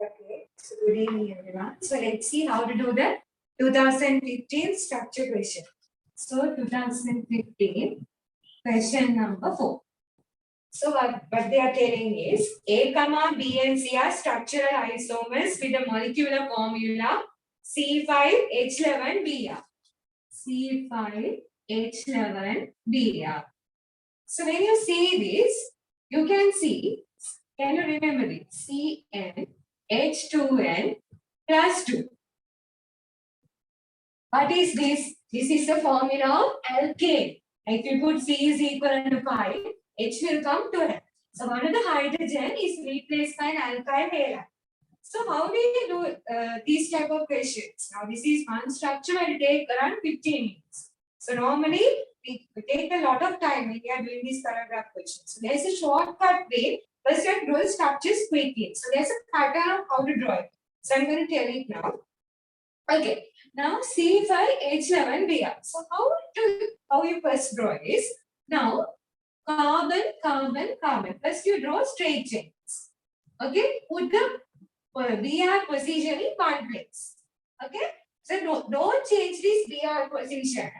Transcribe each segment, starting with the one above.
Okay, so good evening everyone. So let's see how to do the 2015 structure question. So 2015 question number 4. So what they are telling is A, B and C are structural isomers with the molecular formula C5H11Br. C5H11Br. So when you see this, you can see, can you remember it? CnH2n plus 2. What is this? This is the formula of alkane. If you put C is equal to 5, H will come to N. So one of the hydrogen is replaced by an alkyl halide. So how do you do these type of questions? Now this is one structure will take around 15 minutes. So normally we take a lot of time when we are doing these paragraph questions. So there's a shortcut way. First you draw the structures quickly. So there's a pattern of how to draw it. So I'm going to tell it now. Okay. Now C5H11Br. So how you first draw is now carbon, carbon, carbon. First you draw straight chains. Okay. Put the Br position in one place. Okay. So don't change this Br position.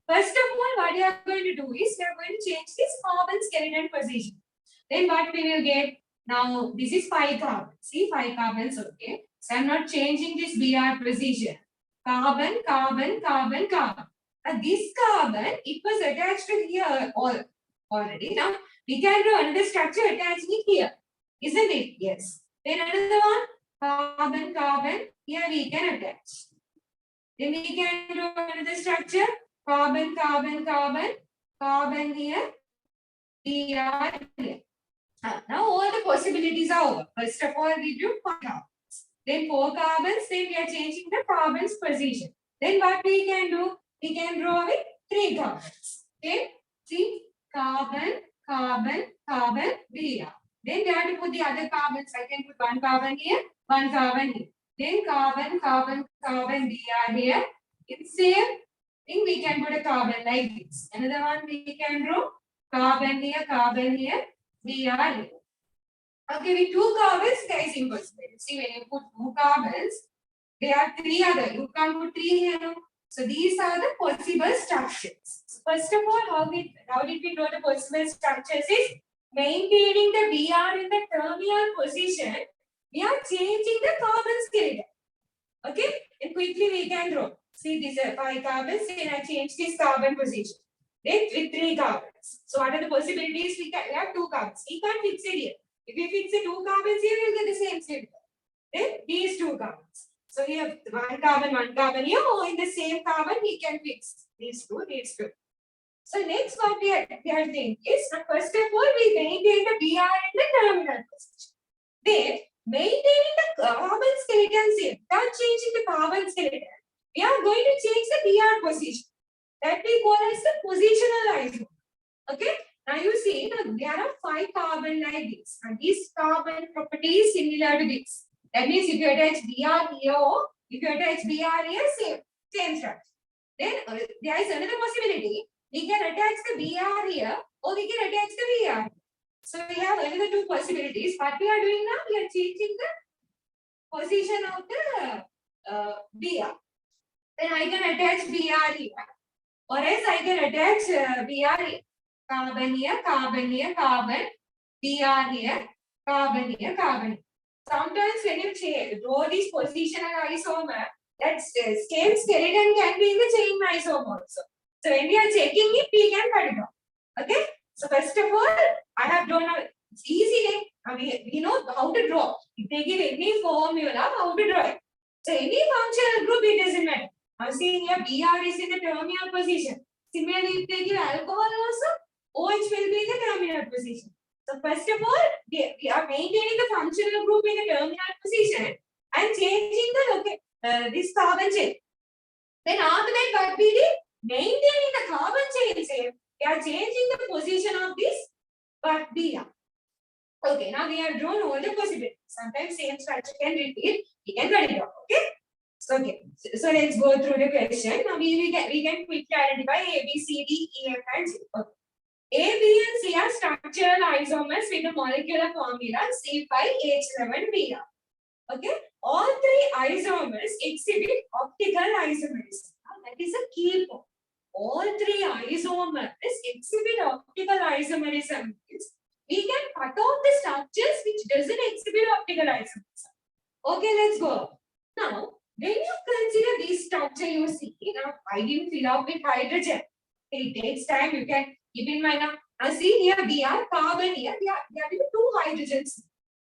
First of all, what you are going to do is we are going to change this carbon skeleton position. Then what we will get? Now this is 5 carbons. See 5 carbons. Okay. So I'm not changing this Br position. Carbon, carbon, carbon, carbon. Now this carbon, it was attached to here already. Now we can do another structure attaching it here. Isn't it? Yes. Then another one, carbon, carbon. Here we can attach. Then we can do another structure. Carbon, carbon, carbon. Carbon here. Br here. Now all the possibilities are over. First of all, we do 4 carbons. Then 4 carbons, then we are changing the carbon's position. Then what we can do? We can draw with 3 carbons. Okay? See? Carbon, carbon, carbon, Br. Then we have to put the other carbons. I can put 1 carbon here, 1 carbon here. Then carbon, carbon, carbon, Br here. In same thing, we can put a carbon like this. Another one we can draw. Carbon here, Br here. Okay, with 2 carbons, there is impossible. See, when you put 2 carbons, there are 3 other. You can't put 3 here. No? So these are the possible structures. So first of all, how did we draw the possible structures? Is maintaining the Br in the terminal position. We are changing the carbon skeleton. Okay, and quickly we can draw. See, these are 5 carbons. Then I change this carbon position. Then with 3 carbons. So what are the possibilities? We have 2 carbons. We can't fix it here. If we fix the 2 carbons here, we'll get the same skeleton. Then these 2 carbons. So we have 1 carbon here, or in the same carbon we can fix these 2. So next what we are doing is, first of all, we maintain the Br in the terminal position. Then maintaining the carbon skeleton here, without changing the carbon skeleton, we are going to change the Br position. That we call as the positional isomer. Okay. Now you see, there are 5 carbon like this, and this carbon property is similar to this. That means if you attach Br here or if you attach Br here, same structure. Then there is another possibility. We can attach the Br here or we can attach the Br. So we have another 2 possibilities. What we are doing now, we are changing the position of the Br. Then I can attach Br here, or else I can attach Br here. Carbon here, carbon here, carbon, Br here, carbon here, carbon. Sometimes when you draw this positional isomer, that same skeleton can be in the chain isomer also. So when we are checking it, we can cut it off. Okay? So first of all, I have drawn it's easy. We know how to draw. If they give any formula, how to draw it. So any functional group, it doesn't matter. I'm seeing here Br is in the terminal position. Similarly, if they give alcohol also, OH will be in the terminal position. So first of all, we are maintaining the functional group in the terminal position and changing the this carbon chain. Then after that, what we did? Maintaining the carbon chain same. We are changing the position of this Br. Okay, now we have drawn all the possibilities. Sometimes same structure can repeat. We can cut it off. Okay. So let's go through the question. Now we can quickly identify A, B, C, D, E, F, and G. Okay. A, B, and C are structural isomers with a molecular formula C5H11Br. Okay, all three isomers exhibit optical isomerism. That is a key point. All three isomers exhibit optical isomerism. We can cut off the structures which doesn't exhibit optical isomerism. Okay, let's go. Now, when you consider this structure, you see, now I didn't fill up with hydrogen. It takes time. You can keep in mind now. See here, we are carbon here. There will be two hydrogens.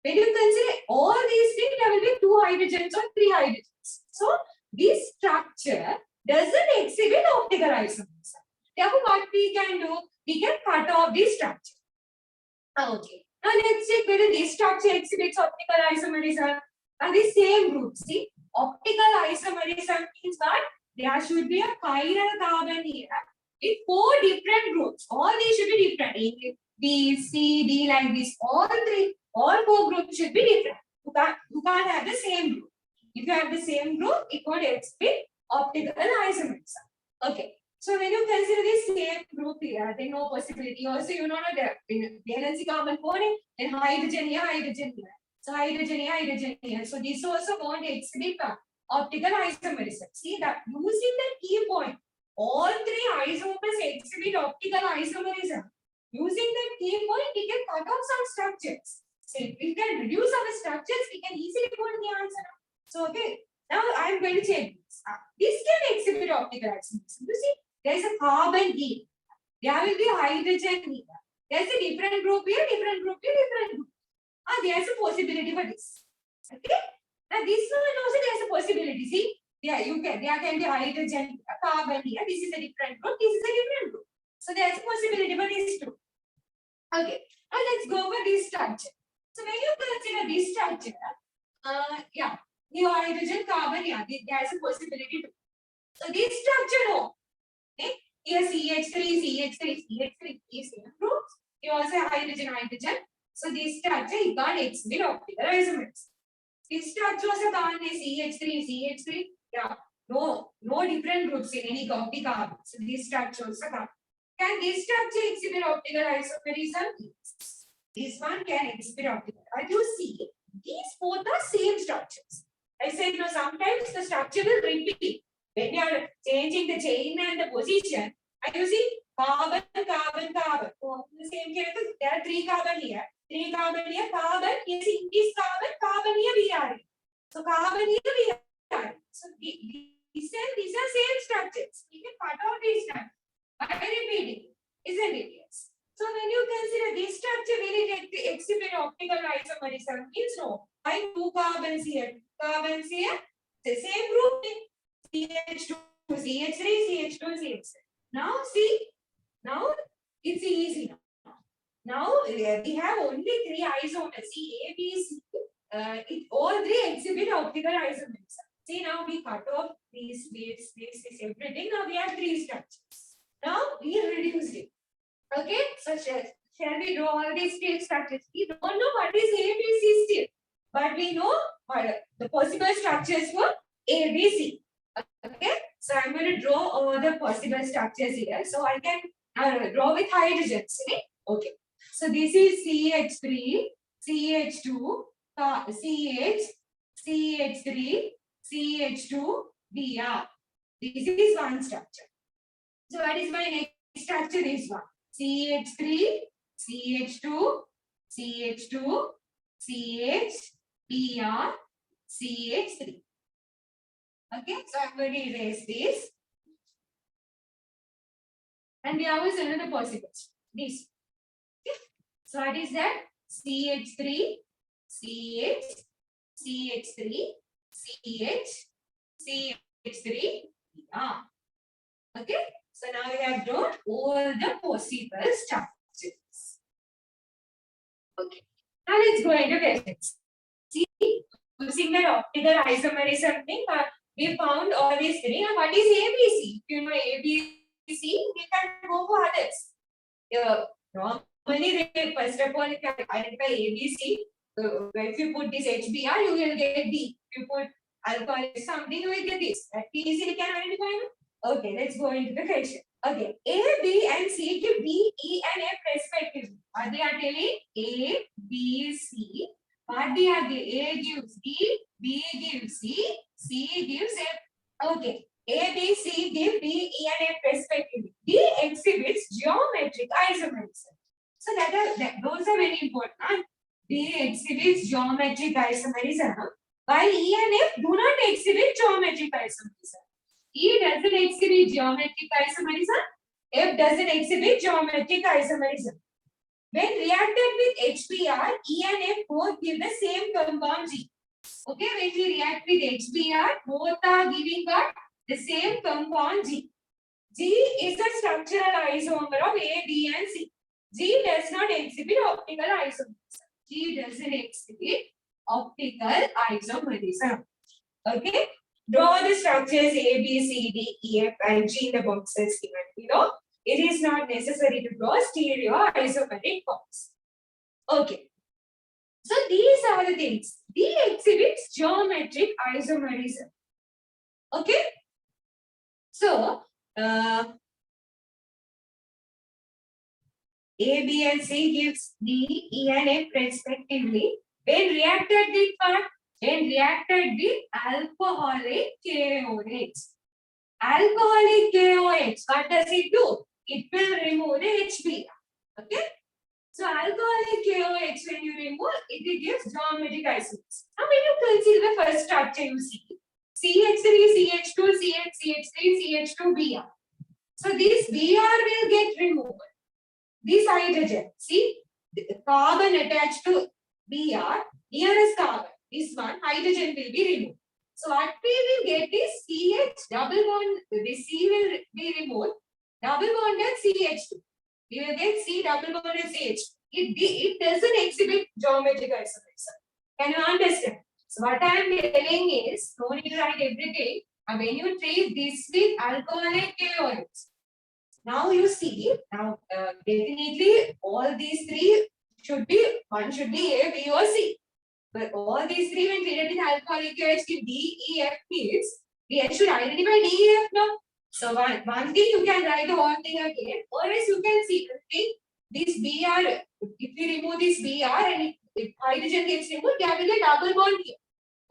When you consider all these things, there will be two hydrogens or three hydrogens. So, this structure doesn't exhibit optical isomerism. Therefore, what we can do, we can cut off this structure. Okay. Now, let's check whether this structure exhibits optical isomerism. Now, the same group, see, optical isomerism means that there should be a chiral carbon here with four different groups. All these should be different. A, B, C, D, like this. All four groups should be different. You can't have the same group. If you have the same group, it won't exhibit optical isomerism. Okay. So when you consider this same group here, then no possibility. Also, you know that valence carbon bonding, then hydrogen here, hydrogen here. So hydrogen here, hydrogen here. So this also won't exhibit optical isomerism. See that using the key point, all three isomers exhibit optical isomerism. Using that key point, we can cut off some structures. So if we can reduce our structures, we can easily go to the answer. So okay, now I am going to check this. This can exhibit optical isomerism. You see, there is a carbon here. There will be a hydrogen here. There is a different group here, different group here, different group. There is a possibility for this. Okay. Now this one also there is a possibility. See, there can be hydrogen, carbon here. This is a different group. This is a different group. So there is a possibility for these two. Okay. Now let's go over this structure. So when you consider this structure, here hydrogen, carbon, there is a possibility too. So this structure, no. Okay. Here CH3 is in groups. You also have hydrogen. So this structure you can't exhibit optical isomerism. This structure also can't be CH3. Yeah, no different groups in any copy carbon. So this structure also can't. Can this structure exhibit optical isomerism? Yes. This one can exhibit optical. As you see, these both are same structures. I said no. Sometimes the structure will repeat. When you are changing the chain and the position, you see carbon. So the same case, there are three carbon here, carbon. You see this carbon here we are. So carbon here we are. So these are same structures. We can cut out these structures by repeating, isn't it? Yes. So when you consider this structure, will it exhibit optical isomerism? Means no. Why two carbons here? The same group. CH2, CH3, CH2. Now see, now it's easy. Now we have only three isomers. See A, B, C. All three exhibit optical isomerism. See now we cut off these everything. Now we have three structures. Now we reduced it. Okay, so shall we draw all these three structures? We don't know what is A, B, C still, but we know the possible structures for A, B, C. Okay, so I'm going to draw all the possible structures here. So I can draw with hydrogens. Right? Okay, so this is CH3, CH2, CH, CH3, CH2, Br. This is one structure. So what is my next structure? This one. CH3, CH2, CH2, CH, Br, CH3. Okay, so I'm going to erase this. And there was another possible. This. Okay. So what is that? CH3, CH, CH3, CH, CH3. Okay. So now we have drawn all the possible structures. Okay. Now let's go into questions. See, using the optical isomerism thing, we found all these three. Now, what is ABC? If you know ABC, we can go for others. Normally, first of all, you can identify ABC. If you put this HBr, you will get D. If you put alcohol something, you will get this. That easily can identify. Okay, let's go into the question. Okay, A, B, and C give D, E, and F respectively. They are telling A, B, C. What they are the A gives D, B gives C, C gives F. Okay. A, B, C give D, E, and F respectively. D exhibits geometric isomerism. So those are very important. D exhibits geometric isomerism, while E and F do not exhibit geometric isomerism. E doesn't exhibit geometric isomerism. F doesn't exhibit geometric isomerism. When reacted with HBr, E and F both give the same compound G. Okay, when we react with HBr, both are giving what? The same compound G. G is the structural isomer of A, B, and C. G does not exhibit optical isomerism. G doesn't exhibit optical isomerism. Okay, draw the structures A, B, C, D, E, F, and G in the boxes given below. It is not necessary to draw stereo isomeric forms. Okay. So these are the things. D exhibits geometric isomerism. Okay. So A, B, and C gives D, E, and F respectively. When reacted with what? When reacted with alcoholic KOH. Alcoholic KOH, what does it do? It will remove the HBr. Okay. So alcoholic KOH, when you remove, it gives geometric isomerism. Now when you consider the first structure you see, CH3, CH2, CH3, CH2, Br. So this Br will get removed. This hydrogen, see, the carbon attached to Br, nearest carbon, this one, hydrogen will be removed. So what we will get is CH double bond, this C will be removed, double bonded CH2. We will get C double bonded CH. It doesn't exhibit geometric isomerism. Can you understand? So what I am telling is, no need to write everything. And when you treat this with alcoholic KOH, now you see, now definitely all these three should be, one should be A, B, or C. But all these three when treated with alcoholic KOH give D, E, F means we should identify D, E, F now. So one thing you can write the whole thing again, or else you can see this Br. If we remove this Br and if hydrogen gets removed, there will be a double bond here.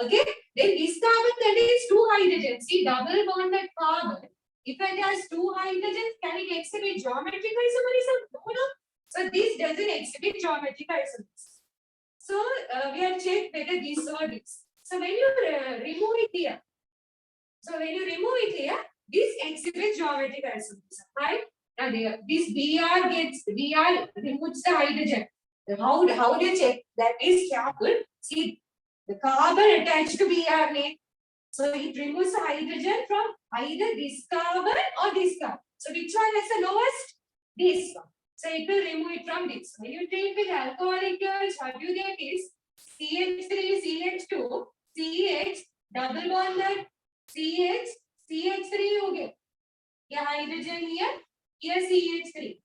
Okay, then this carbon contains two hydrogens. See, double bonded carbon. If it has two hydrogens, can it exhibit geometric isomerism? No. So this doesn't exhibit geometric isomerism. So we have checked whether this or this. So when you remove it here, this exhibits geometric isomerism, right? Now this Br removes the hydrogen. How do you check? That is careful. See, the carbon attached to Br. So it removes the hydrogen from either this carbon or this carbon. So which one is the lowest? This one. So it will remove it from this. When you treat with alcoholic KOH, what you get is CH3, CH2, CH, double bonded, CH, CH3 you get. Here hydrogen here CH3.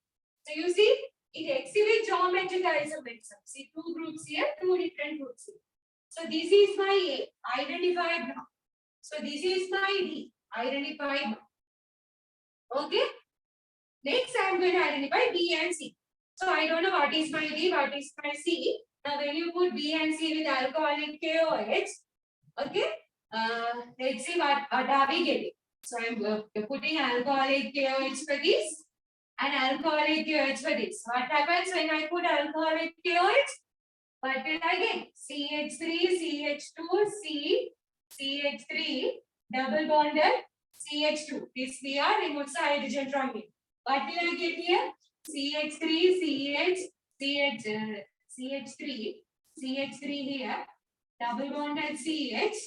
So you see, it exhibits geometric isomerism. See, two groups here, two different groups here. So this is my A, identified now. So this is my D, identified now. Okay. Next, I am going to identify B and C. So I don't know what is my D, what is my C. Now when you put B and C with alcoholic KOH, okay, let's see what are we getting. So I'm putting alcoholic KOH for this and alcoholic KOH for this. What happens when I put alcoholic KOH? What will I get? CH3, CH2, C, CH3, double bonded, CH2. This Br removes the hydrogen from it. What will I get here? CH3, CH3, CH3 here, double bonded CH,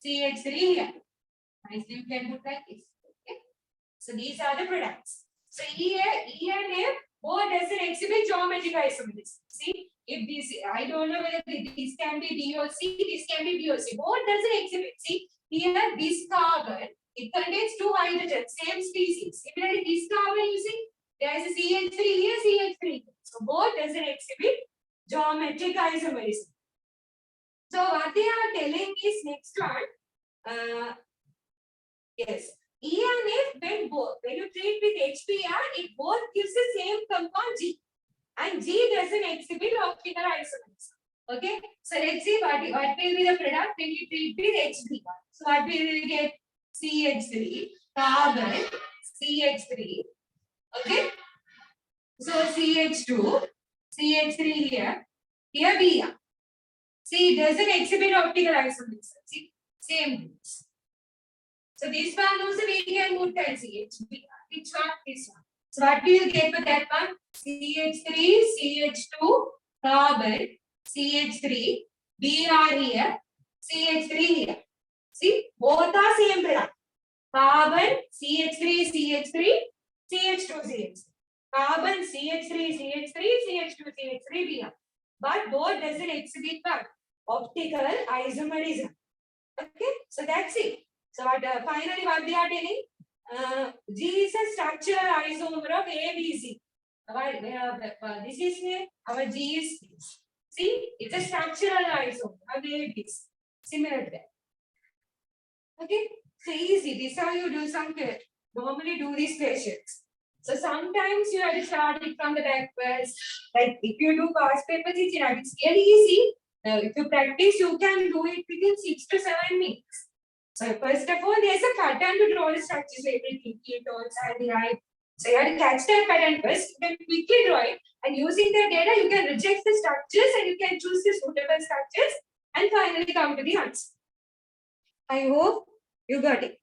CH3 here. Nicely, you can put like this. Okay. So these are the products. So E and F both doesn't exhibit geometric isomerism. See, if this, I don't know whether this can be D or C, this can be B or C. Both doesn't exhibit. See, here this carbon, it contains two hydrogens, same species. Similarly, this carbon, you see, there is a CH3 here, CH3 here. So both doesn't exhibit geometric isomerism. So what they are telling is next one. Yes. E and F, when you treat with HBr, it both gives the same compound G. And G doesn't exhibit optical isomerism. Okay, so let's see what will be the product when you treat with HB. So what we will get? CH3, carbon, CH3. Okay, so CH2, CH3 here, here Br. See, it doesn't exhibit optical isomerism. See, same rules. So this one also we can put as CH3. Which one? This one. So what do you get for that one? CH3, CH2, carbon, CH3, Br here, CH3 here. See, both are same product. Carbon, CH3, CH3, CH2, CH3. Carbon, CH3, CH3, CH2, CH3, Br. But both doesn't exhibit what? Optical isomerism. Okay, so that's it. So what, finally what they are telling? G is a structural isomer of ABC. This is our G is this. See, it's a structural isomer of ABC. Similar to that. Okay, so easy. This is how you do some normally do these questions. So sometimes you have to start it from the backwards. Like if you do past papers, it's really easy. If you practice, you can do it within 6 to 7 minutes. So first of all, there's a pattern to draw the structures, everything, ketones and the right. So you have to catch that pattern first, you can quickly draw it, and using the data, you can reject the structures and you can choose the suitable structures and finally come to the answer. I hope you got it.